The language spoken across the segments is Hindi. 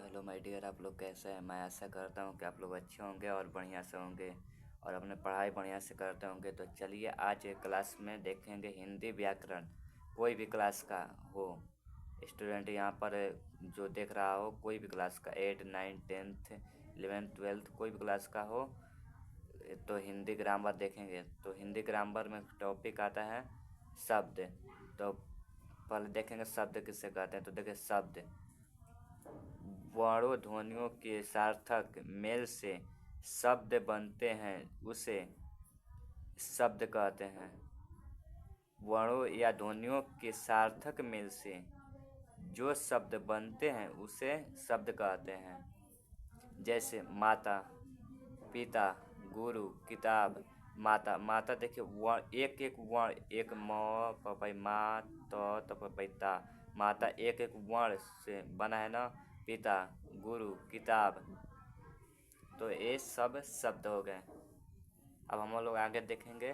हेलो माय डियर, आप लोग कैसे हैं। मैं आशा करता हूँ कि आप लोग अच्छे होंगे और बढ़िया से होंगे और अपने पढ़ाई बढ़िया से करते होंगे। तो चलिए आज एक क्लास में देखेंगे हिंदी व्याकरण। कोई भी क्लास का हो स्टूडेंट यहाँ पर जो देख रहा हो, कोई भी क्लास का 8 9 10th 11th 12th कोई भी क्लास का हो, तो हिंदी ग्रामर देखेंगे। तो हिंदी ग्रामर में टॉपिक आता है शब्द। तो पहले देखेंगे शब्द किससे कहते हैं। तो देखिए, शब्द वर्णों ध्वनियों के सार्थक मेल से शब्द बनते हैं, उसे शब्द कहते हैं। वर्णों या ध्वनियों के सार्थक मेल से जो शब्द बनते हैं उसे शब्द कहते हैं। जैसे माता, पिता, गुरु, किताब। माता, माता देखिए वर्ण, एक एक वर्ण, एक म पपई माँ त पपई ता। माता एक एक वर्ण से बना है ना। पिता, गुरु, किताब, तो ये सब शब्द हो गए। अब हम लोग आगे देखेंगे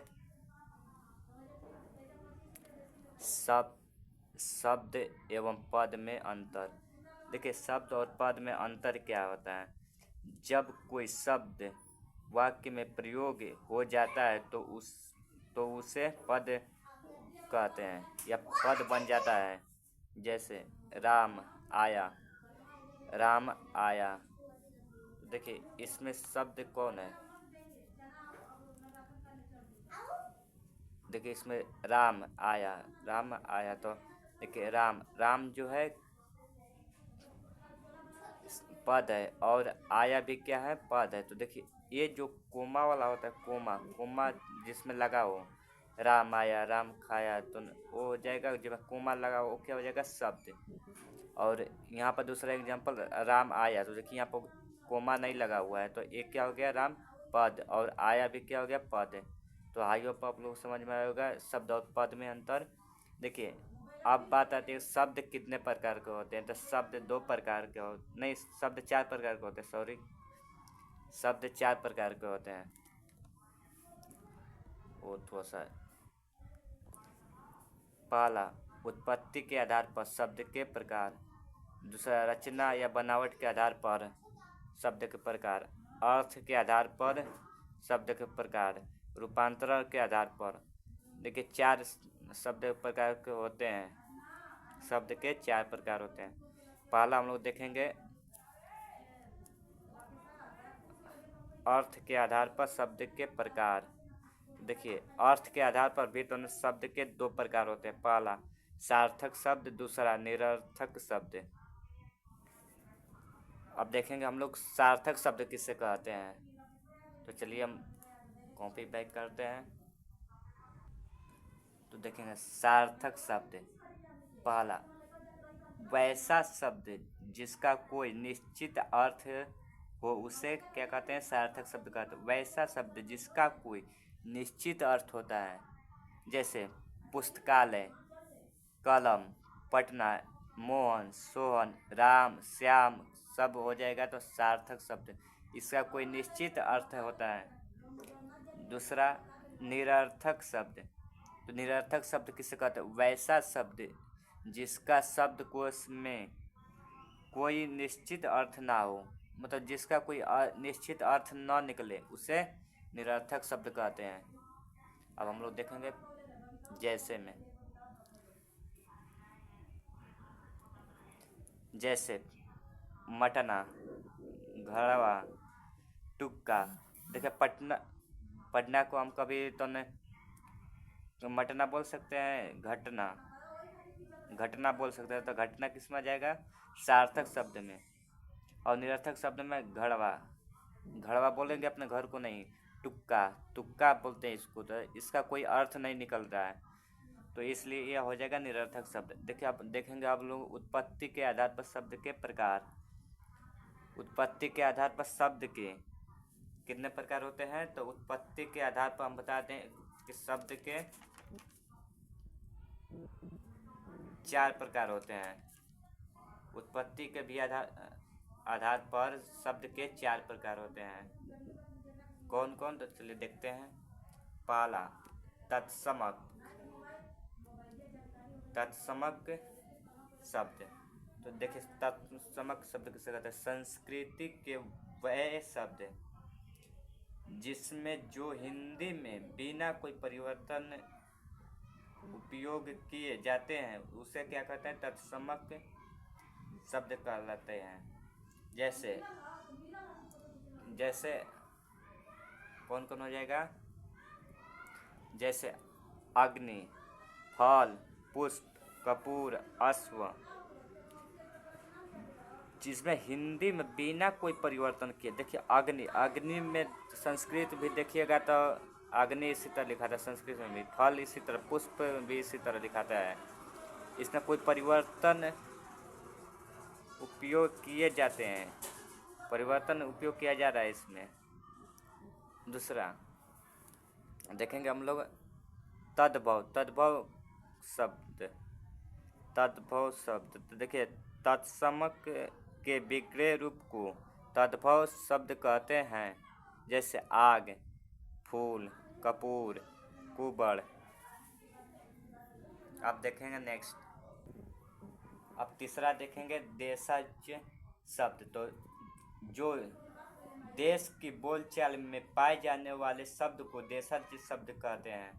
शब्द एवं पद में अंतर। देखिए, शब्द और पद में अंतर क्या होता है। जब कोई शब्द वाक्य में प्रयोग हो जाता है तो उसे पद कहते हैं या पद बन जाता है। जैसे राम आया, राम आया। देखिए, इसमें शब्द कौन है। देखिए, इसमें राम आया, राम आया। तो देखिए, राम राम जो है पद है और आया भी क्या है, पद है। तो देखिए, ये जो कोमा वाला होता है, कोमा कोमा जिसमें लगा हो, राम आया, राम खाया, तो वो हो जाएगा। जब कोमा लगा हो, वो क्या हो जाएगा, शब्द। और यहाँ पर दूसरा एग्जांपल, राम आया। तो देखिए, यहाँ पर कोमा नहीं लगा हुआ है, तो एक क्या हो गया, राम पद, और आया भी क्या हो गया, पद है। तो आई होप आप लोग समझ में आएगा शब्द और पद में अंतर। देखिए, अब बात आती है शब्द कितने प्रकार के होते हैं। तो शब्द दो प्रकार के नहीं, शब्द चार प्रकार के होते हैं, सॉरी, शब्द चार प्रकार के होते हैं। वो थोड़ा सा, पहला उत्पत्ति के आधार पर शब्द के प्रकार। दूसरा रचना या बनावट के आधार पर शब्द के प्रकार। अर्थ के आधार पर शब्द के प्रकार। रूपांतरण के आधार पर। देखिए, चार शब्द प्रकार के होते हैं। शब्द के चार प्रकार होते हैं। पहला हम लोग देखेंगे अर्थ के आधार पर शब्द के प्रकार। देखिए, अर्थ के आधार पर भी तो शब्द के दो प्रकार होते हैं। पहला सार्थक शब्द, दूसरा निरर्थक शब्द। अब देखेंगे हम लोग सार्थक शब्द किससे कहते हैं। तो चलिए हम कॉपी बैक करते हैं। तो देखेंगे सार्थक शब्द, पहला वैसा शब्द जिसका कोई निश्चित अर्थ हो उसे क्या कहते हैं, सार्थक शब्द कहते हैं। वैसा शब्द जिसका कोई निश्चित अर्थ होता है। जैसे पुस्तकालय, कलम, पटना, मोहन, सोहन, राम, श्याम, सब हो जाएगा तो सार्थक शब्द, इसका कोई निश्चित अर्थ होता है। दूसरा निरर्थक शब्द। तो निरर्थक शब्द किसे कहते हैं, वैसा शब्द जिसका शब्दकोश में कोई निश्चित अर्थ ना हो, मतलब जिसका कोई निश्चित अर्थ ना निकले, उसे निरर्थक शब्द कहते हैं। अब हम लोग देखेंगे जैसे में, जैसे मटना, घड़वा, टुक्का। देखिए, पटना, पटना को हम कभी तो मटना बोल सकते हैं, घटना, घटना बोल सकते हैं। तो घटना किस में आ जाएगा, सार्थक शब्द में। और निरर्थक शब्द में घड़वा, घड़वा बोलेंगे अपने घर को नहीं। टुक्का, तुक्का बोलते हैं इसको, तो इसका कोई अर्थ नहीं निकल रहा है, तो इसलिए यह हो जाएगा निरर्थक शब्द। देखिए, आप देखेंगे आप लोग उत्पत्ति के आधार पर शब्द के प्रकार। उत्पत्ति के आधार पर शब्द के कितने प्रकार होते हैं। तो उत्पत्ति के आधार पर हम बता दें कि शब्द के चार प्रकार होते हैं। उत्पत्ति के भी आधार पर शब्द के चार प्रकार होते हैं। कौन कौन, तो चलिए देखते हैं। पहला तत्समक, तत्समक शब्द। तो देखिए तत्समक शब्द किसे कहते हैं? संस्कृति के वह शब्द जिसमें जो हिंदी में बिना कोई परिवर्तन उपयोग किए जाते हैं उसे क्या कहते हैं? तत्समक शब्द कहलाते हैं। जैसे जैसे कौन कौन हो जाएगा? जैसे अग्नि, फल, पुष्प, कपूर, अश्व, जिसमें हिंदी में बिना कोई परिवर्तन किए। देखिए अग्नि में संस्कृत भी देखिएगा तो अग्नि इसी तरह लिखा था, संस्कृत में भी। फल इसी तरह, पुष्प भी इसी तरह लिखाता है। इसमें कोई परिवर्तन उपयोग किए जाते हैं, परिवर्तन उपयोग किया जा रहा है इसमें। दूसरा देखेंगे हम लोग तद्भव शब्द। तो देखिए तत्समक के विग्रह रूप को तद्भव शब्द कहते हैं। जैसे आग, फूल, कपूर, कुबड़। अब देखेंगे नेक्स्ट। अब तीसरा देखेंगे देशज शब्द। तो जो देश की बोलचाल में पाए जाने वाले शब्द को देशज शब्द कहते हैं।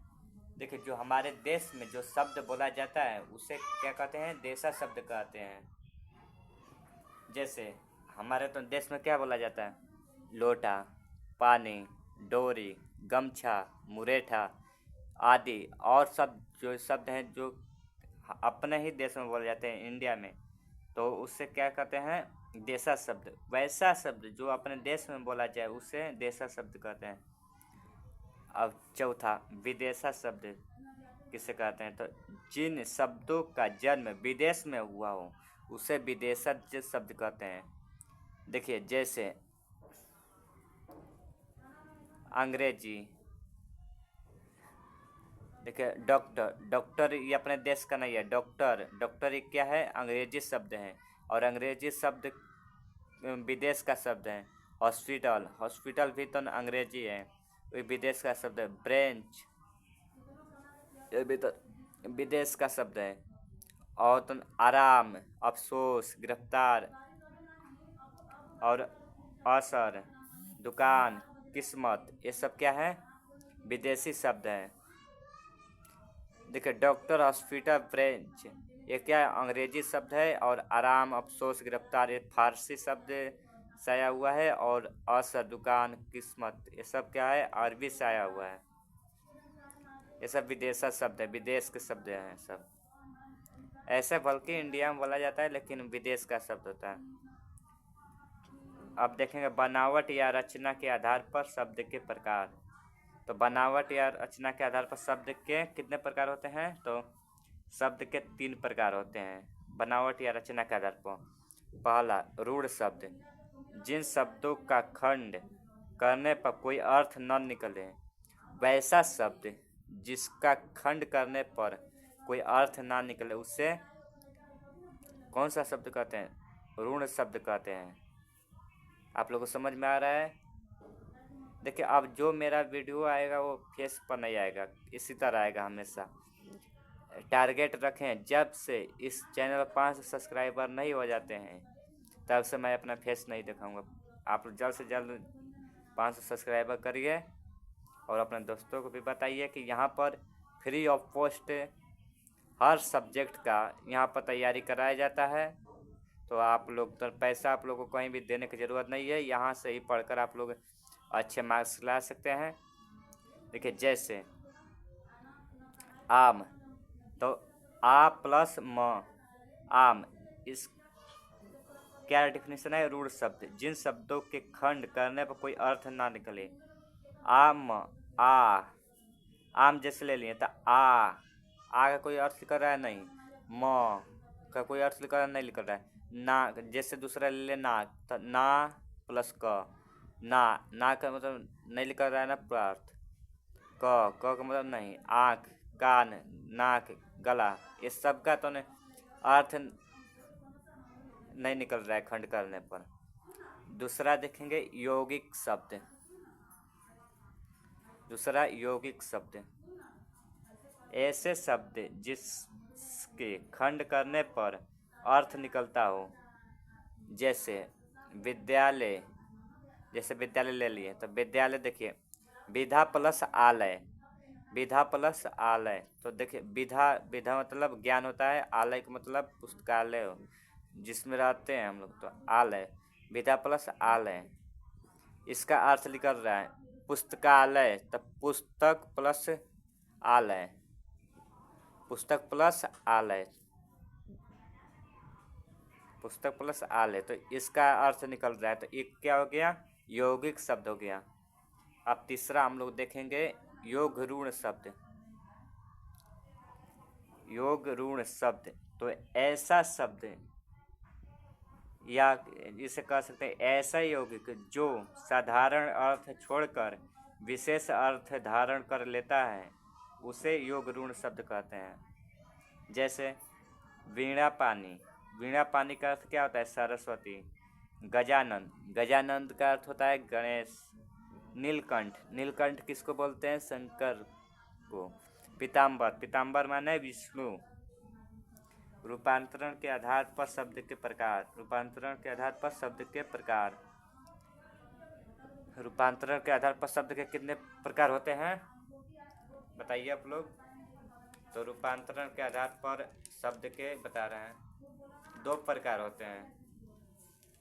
देखिए जो हमारे देश में जो शब्द बोला जाता है उसे क्या कहते हैं? देशज शब्द कहते हैं। जैसे हमारे तो देश में क्या बोला जाता है? लोटा, पानी, डोरी, गमछा, मुरेठा आदि और सब जो शब्द हैं जो अपने ही देश में बोले जाते हैं, इंडिया में, तो उससे क्या कहते हैं? देशज शब्द। वैसा शब्द जो अपने देश में बोला जाए उसे देशज शब्द कहते हैं। अब चौथा विदेशज शब्द किसे कहते हैं? तो जिन शब्दों का जन्म विदेश में हुआ हो उसे विदेशज शब्द कहते हैं। देखिए जैसे अंग्रेजी। देखिए डॉक्टर ये अपने देश का नहीं है। डॉक्टर ये क्या है? अंग्रेजी शब्द है, और अंग्रेजी शब्द विदेश का शब्द है। हॉस्पिटल भी तो अंग्रेजी है, विदेश का शब्द है। ब्रेंच ये भी तो विदेश का शब्द है। और तो आराम, अफसोस, गिरफ्तार और असर, दुकान, किस्मत, ये सब क्या है? विदेशी शब्द है। देखिए डॉक्टर, हॉस्पिटल, ब्रेंच ये क्या है? अंग्रेजी शब्द है। और आराम, अफसोस, गिरफ्तार ये फारसी शब्द से आया हुआ है। और असर, दुकान, किस्मत ये सब क्या है? अरबी से आया हुआ है। ये सब विदेशी शब्द है, विदेश के शब्द हैं सब। ऐसे बल्कि इंडिया में बोला जाता है लेकिन विदेश का शब्द होता है। अब देखेंगे बनावट या रचना के आधार पर शब्द के प्रकार। तो बनावट या रचना के आधार पर शब्द के कितने प्रकार होते हैं? तो शब्द के 3 प्रकार होते हैं बनावट या रचना के आधार पर। पहला रूढ़ शब्द, जिन शब्दों का खंड करने पर कोई अर्थ न निकले। वैसा शब्द जिसका खंड करने पर कोई अर्थ ना निकले उसे कौन सा शब्द कहते हैं? रूढ़ शब्द कहते हैं। आप लोगों को समझ में आ रहा है? देखिए अब जो मेरा वीडियो आएगा वो फेस पर नहीं आएगा, इसी तरह आएगा हमेशा। टारगेट रखें, जब से इस चैनल पर 5 सब्सक्राइबर नहीं हो जाते हैं तब से मैं अपना फेस नहीं दिखाऊंगा। आप जल्द से जल्द 500 सब्सक्राइबर करिए और अपने दोस्तों को भी बताइए कि यहाँ पर free of cost her subject का यहाँ पर तैयारी कराया जाता है। तो आप लोग तो पैसा आप लोग को कहीं भी देने की ज़रूरत नहीं है, यहाँ से ही पढ़कर आप लोग अच्छे मार्क्स ला सकते हैं। देखिए जैसे आम, तो आ प्लस म, आम, इस क्या डिफिनेशन है? रूढ़ शब्द, जिन शब्दों के खंड करने पर कोई अर्थ ना निकले। आम, आ, आम जैसे ले लिए तो आ का कोई अर्थ लिख रहा है नहीं, म का कोई अर्थ लिख रहा है नहीं, लिख रहा है। ना जैसे दूसरा ले ले नाक, तो ना प्लस क, ना का मतलब नहीं लिख रहा है ना अर्थ। क का मतलब नहीं, आँख, कान, नाक, गला, ये सब का तो अर्थ नहीं निकल रहा है खंड करने पर। दूसरा देखेंगे यौगिक शब्द। दूसरा यौगिक शब्द, ऐसे शब्द जिसके खंड करने पर अर्थ निकलता हो। जैसे विद्यालय, जैसे विद्यालय ले लिए तो विद्यालय देखिए विधा प्लस आलय, विधा प्लस आलय, तो देखिए विधा, विधा मतलब ज्ञान होता है, आलय का मतलब पुस्तकालय हो जिसमें रहते हैं हम लोग, तो आलय, विधा प्लस आलय। इसका अर्थ निकल रहा है पुस्तकालय, तब पुस्तक प्लस आलय, पुस्तक प्लस आलय, पुस्तक प्लस आलय, तो इसका अर्थ निकल रहा है। तो एक क्या हो गया, यौगिक शब्द हो गया। अब तीसरा हम लोग देखेंगे योग ऋण शब्द, योग ऋण शब्द, तो ऐसा शब्द या इसे कह सकते हैं ऐसा यौगिक जो साधारण अर्थ छोड़कर विशेष अर्थ धारण कर लेता है उसे योग ऋण शब्द कहते हैं। जैसे वीणा पानी, वीणा पानी का अर्थ क्या होता है, सरस्वती। गजानंद, गजानंद का अर्थ होता है गणेश। नीलकंठ, नीलकंठ किसको बोलते हैं, शंकर को। पीताम्बर, पीताम्बर माने विष्णु। रूपांतरण के आधार पर शब्द के प्रकार, रूपांतरण के आधार पर शब्द के प्रकार, रूपांतरण के आधार पर शब्द के कितने प्रकार होते हैं बताइए आप लोग। तो रूपांतरण के आधार पर शब्द के बता रहे हैं, 2 प्रकार होते हैं।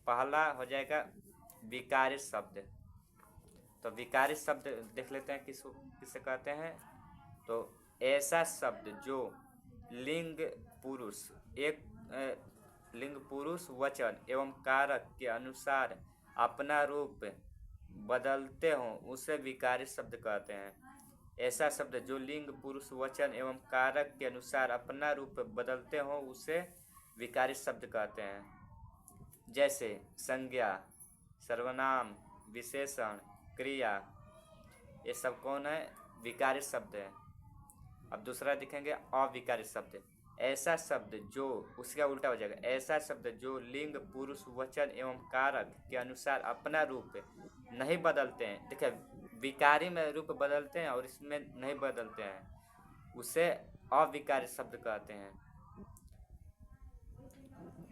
पहला हो जाएगा विकारी शब्द, तो विकारी शब्द देख लेते हैं किसे कहते हैं। तो ऐसा शब्द जो लिंग पुरुष, एक लिंग पुरुष वचन एवं कारक के अनुसार अपना रूप बदलते हों उसे विकारी शब्द कहते हैं। ऐसा शब्द जो लिंग पुरुष वचन एवं कारक के अनुसार अपना रूप बदलते हों उसे विकारी शब्द कहते हैं। जैसे संज्ञा, सर्वनाम, विशेषण, क्रिया, ये सब कौन है, विकारी शब्द है। अब दूसरा देखेंगे अविकारी शब्द, ऐसा शब्द जो, उसका उल्टा हो जाएगा, ऐसा शब्द जो लिंग पुरुष वचन एवं कारक के अनुसार अपना रूप नहीं बदलते हैं। देखिए विकारी में रूप बदलते हैं और इसमें नहीं बदलते हैं, उसे अविकारी शब्द कहते हैं।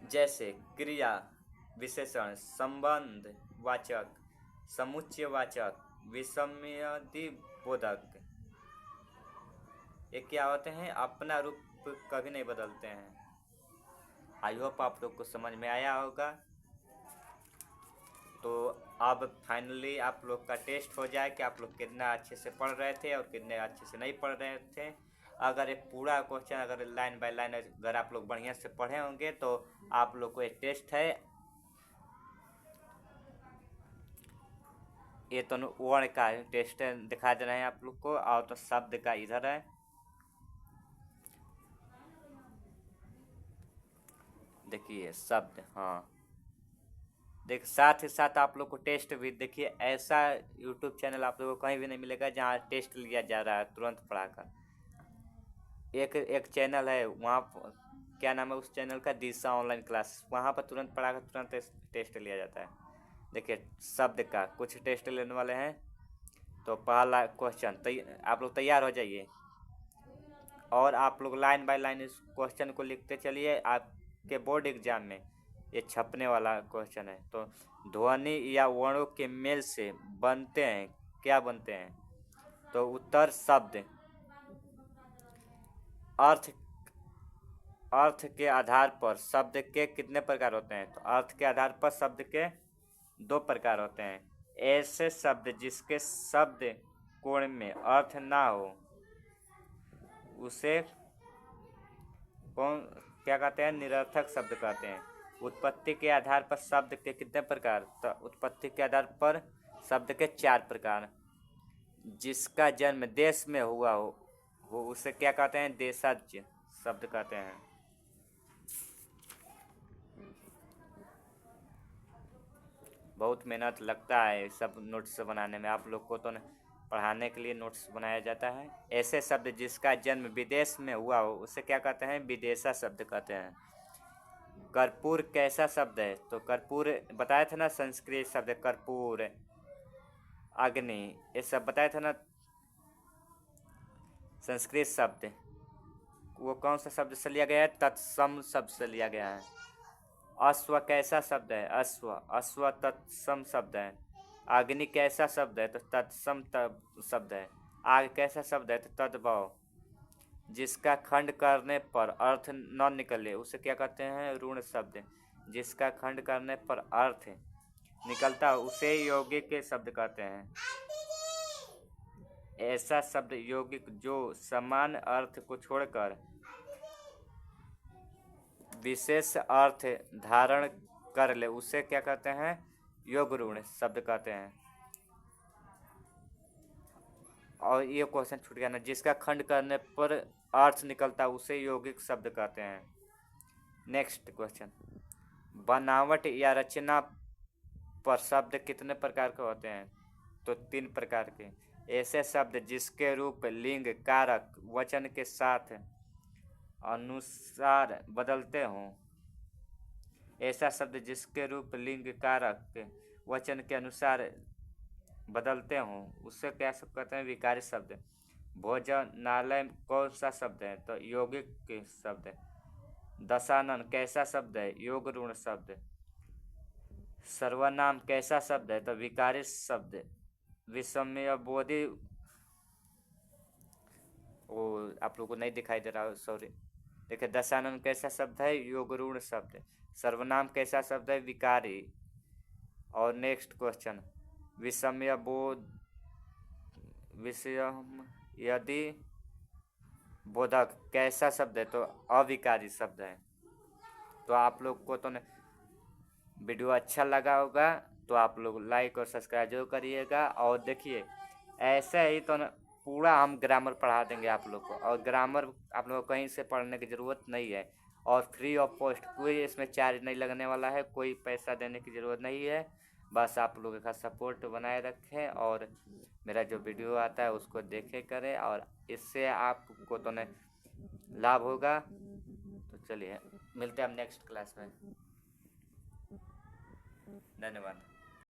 जैसे क्रिया, विशेषण, संबंध वाचक, समुच्चय वाचक, विषम्यदि बोधक, ये क्या होते हैं, अपना रूप कभी नहीं बदलते हैं। आई होप आप लोग को समझ में आया होगा। तो अब फाइनली आप लोग का टेस्ट हो जाए कि आप लोग कितना अच्छे से पढ़ रहे थे और कितने अच्छे से नहीं पढ़ रहे थे। अगर ये पूरा क्वेश्चन अगर लाइन बाय लाइन अगर आप लोग बढ़िया से पढ़े होंगे तो आप लोग को एक टेस्ट है, ये तो वर्ण का टेस्ट दिखा दे रहे हैं आप लोग को, और तो शब्द का इधर है। देखिए शब्द, हाँ देख, साथ ही साथ आप लोग को टेस्ट भी देखिए, ऐसा यूट्यूब चैनल आप लोगों को कहीं भी नहीं मिलेगा जहाँ टेस्ट लिया जा रहा है तुरंत पढ़ाकर। एक चैनल है वहाँ, क्या नाम है उस चैनल का, दिशा ऑनलाइन क्लास, वहाँ पर तुरंत पढ़ाकर तुरंत टेस्ट लिया जाता है। देखिए शब्द का कुछ टेस्ट लेने वाले हैं। तो पहला क्वेश्चन, आप लोग तैयार हो जाइए और आप लोग लाइन बाय लाइन इस क्वेश्चन को लिखते चलिए। आपके बोर्ड एग्जाम में ये छपने वाला क्वेश्चन है। तो ध्वनि या वर्णों के मेल से बनते हैं, क्या बनते हैं, तो उत्तर शब्द। अर्थ के आधार पर शब्द के कितने प्रकार होते हैं, तो अर्थ के आधार पर शब्द के 2 प्रकार होते हैं। ऐसे शब्द जिसके शब्द कोण में अर्थ ना हो उसे कौन क्या कहते हैं, निरर्थक शब्द कहते हैं। उत्पत्ति के आधार पर शब्द के कितने प्रकार, तो उत्पत्ति के आधार पर शब्द के 4 प्रकार। जिसका जन्म देश में हुआ हो उसे क्या कहते हैं, देशज शब्द कहते हैं। बहुत मेहनत लगता है सब नोट्स बनाने में, आप लोग को तो पढ़ाने के लिए नोट्स बनाया जाता है। ऐसे शब्द जिसका जन्म विदेश में हुआ हो उसे क्या कहते हैं, विदेशा शब्द कहते हैं। कर्पूर कैसा शब्द है, तो कर्पूर बताया था ना, संस्कृत शब्द कर्पूर, अग्नि, ये सब बताया था ना संस्कृत शब्द। वो कौन सा शब्द से लिया गया है? तत्सम शब्द से लिया गया है। अश्व कैसा शब्द है? अश्व, अश्व तत्सम शब्द है। अग्नि कैसा शब्द है? तो तत्सम शब्द है। आग कैसा शब्द है? तो तद्भव। जिसका खंड करने पर अर्थ न निकले उसे क्या कहते हैं? ऋण शब्द। जिसका खंड करने पर अर्थ निकलता उसे यौगिक के शब्द कहते हैं। ऐसा शब्द यौगिक जो समान अर्थ को छोड़कर विशेष अर्थ धारण कर ले उसे क्या कहते हैं? योग ऋण शब्द कहते हैं। और ये क्वेश्चन छूट गया ना, जिसका खंड करने पर अर्थ निकलता उसे यौगिक शब्द कहते हैं। नेक्स्ट क्वेश्चन, बनावट या रचना पर शब्द कितने प्रकार के होते हैं? तो 3 प्रकार के। ऐसे शब्द जिसके रूप, लिंग, कारक, वचन के साथ अनुसार बदलते हों। ऐसा शब्द जिसके रूप, लिंग, कारक, वचन के अनुसार बदलते हों उससे क्या सब कहते हैं? विकारी शब्द। भोजनालय कौन सा शब्द है? तो यौगिक के शब्द है। दशानन कैसा शब्द है? योग ऋण शब्द। सर्वनाम कैसा शब्द है? तो विकारी शब्द। विषम्यबोधी, वो आप लोग को नहीं दिखाई दे रहा, सॉरी। देखिए, दशानन कैसा शब्द है? योग ऋण शब्द। सर्वनाम कैसा शब्द है? विकारी। और नेक्स्ट क्वेश्चन, विषम्यबोध, विषम यदि बोधक कैसा शब्द है? तो अविकारी शब्द है। तो आप लोग को तो वीडियो अच्छा लगा होगा तो आप लोग लाइक और सब्सक्राइब जरूर करिएगा। और देखिए, ऐसे ही तो पूरा हम ग्रामर पढ़ा देंगे आप लोग को, और ग्रामर आप लोग को कहीं से पढ़ने की ज़रूरत नहीं है, और फ्री ऑफ कॉस्ट, कोई इसमें चार्ज नहीं लगने वाला है, कोई पैसा देने की ज़रूरत नहीं है। बस आप लोगों का सपोर्ट बनाए रखें और मेरा जो वीडियो आता है उसको देखे करें, और इससे आपको तो लाभ होगा। तो चलिए, मिलते हैं हम नेक्स्ट क्लास में। धन्यवाद।